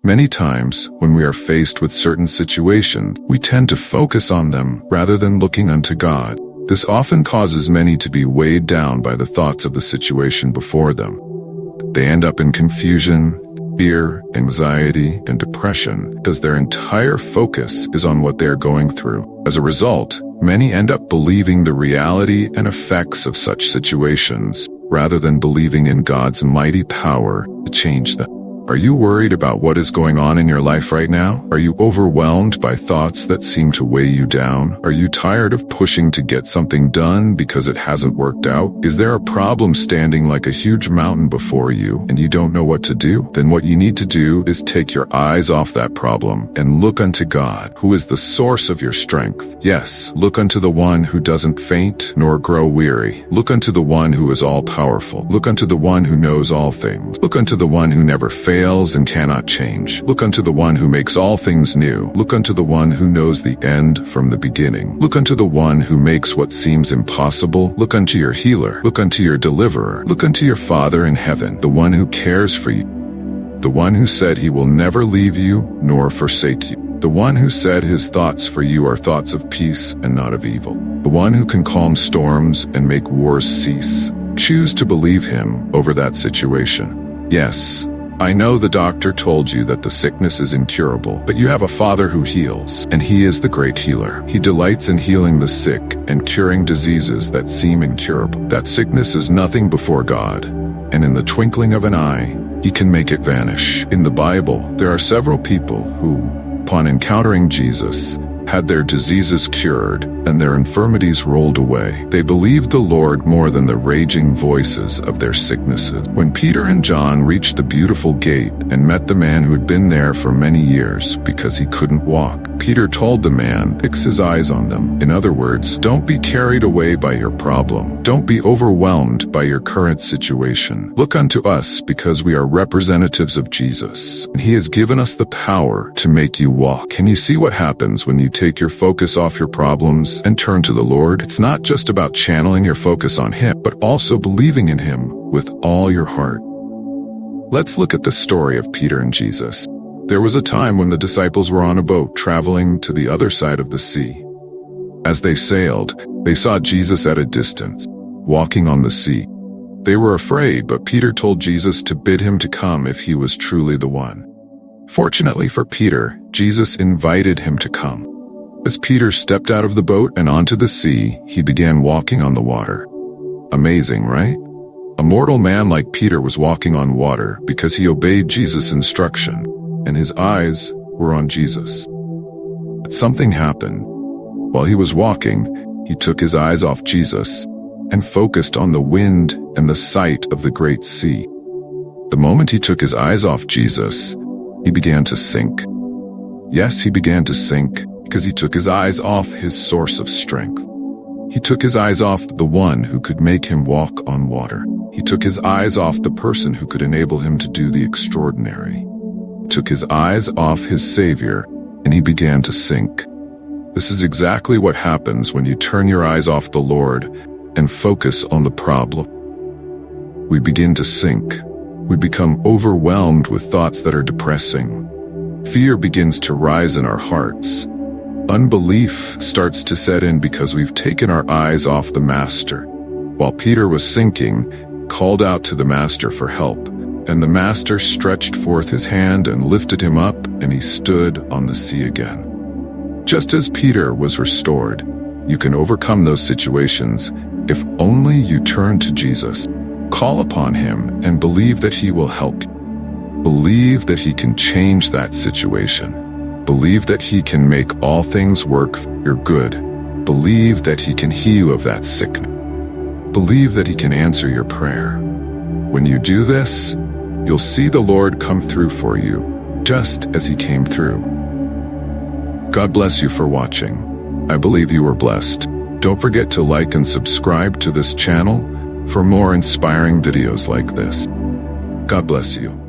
Many times, when we are faced with certain situations, we tend to focus on them rather than looking unto God. This often causes many to be weighed down by the thoughts of the situation before them. They end up in confusion, fear, anxiety, and depression because their entire focus is on what they are going through. As a result, many end up believing the reality and effects of such situations rather than believing in God's mighty power to change them. Are you worried about what is going on in your life right now? Are you overwhelmed by thoughts that seem to weigh you down? Are you tired of pushing to get something done because it hasn't worked out? Is there a problem standing like a huge mountain before you and you don't know what to do? Then what you need to do is take your eyes off that problem and look unto God, who is the source of your strength. Yes, look unto the one who doesn't faint nor grow weary. Look unto the one who is all-powerful. Look unto the one who knows all things. Look unto the one who never fails and cannot change. Look unto the one who makes all things new. Look unto the one who knows the end from the beginning. Look unto the one who makes what seems impossible. Look unto your healer. Look unto your deliverer. Look unto your Father in heaven, the one who cares for you, the one who said he will never leave you nor forsake you, the one who said his thoughts for you are thoughts of peace and not of evil, the one who can calm storms and make wars cease. Choose to believe him over that situation. Yes, I know the doctor told you that the sickness is incurable, but you have a Father who heals, and he is the great healer. He delights in healing the sick and curing diseases that seem incurable. That sickness is nothing before God, and in the twinkling of an eye, he can make it vanish. In the Bible, there are several people who, upon encountering Jesus, had their diseases cured and their infirmities rolled away. They believed the Lord more than the raging voices of their sicknesses. When Peter and John reached the beautiful gate and met the man who had been there for many years because he couldn't walk, Peter told the man, fix his eyes on them. In other words, don't be carried away by your problem. Don't be overwhelmed by your current situation. Look unto us because we are representatives of Jesus, and he has given us the power to make you walk. Can you see what happens when you take your focus off your problems and turn to the Lord? It's not just about channeling your focus on him, but also believing in him with all your heart. Let's look at the story of Peter and Jesus. There was a time when the disciples were on a boat traveling to the other side of the sea. As they sailed, they saw Jesus at a distance, walking on the sea. They were afraid, but Peter told Jesus to bid him to come if he was truly the one. Fortunately for Peter, Jesus invited him to come. As Peter stepped out of the boat and onto the sea, he began walking on the water. Amazing, right? A mortal man like Peter was walking on water because he obeyed Jesus' instruction, and his eyes were on Jesus. But something happened. While he was walking, he took his eyes off Jesus and focused on the wind and the sight of the great sea. The moment he took his eyes off Jesus, he began to sink. Yes, he began to sink because he took his eyes off his source of strength. He took his eyes off the one who could make him walk on water. He took his eyes off the person who could enable him to do the extraordinary. He took his eyes off his Savior, and he began to sink. This is exactly what happens when you turn your eyes off the Lord and focus on the problem. We begin to sink. We become overwhelmed with thoughts that are depressing. Fear begins to rise in our hearts. Unbelief starts to set in because we've taken our eyes off the Master. While Peter was sinking, called out to the Master for help, and the Master stretched forth his hand and lifted him up, and he stood on the sea again. Just as Peter was restored, you can overcome those situations if only you turn to Jesus. Call upon him and believe that he will help you. Believe that he can change that situation. Believe that he can make all things work for your good. Believe that he can heal you of that sickness. Believe that he can answer your prayer. When you do this, you'll see the Lord come through for you, just as he came through. God bless you for watching. I believe you were blessed. Don't forget to like and subscribe to this channel for more inspiring videos like this. God bless you.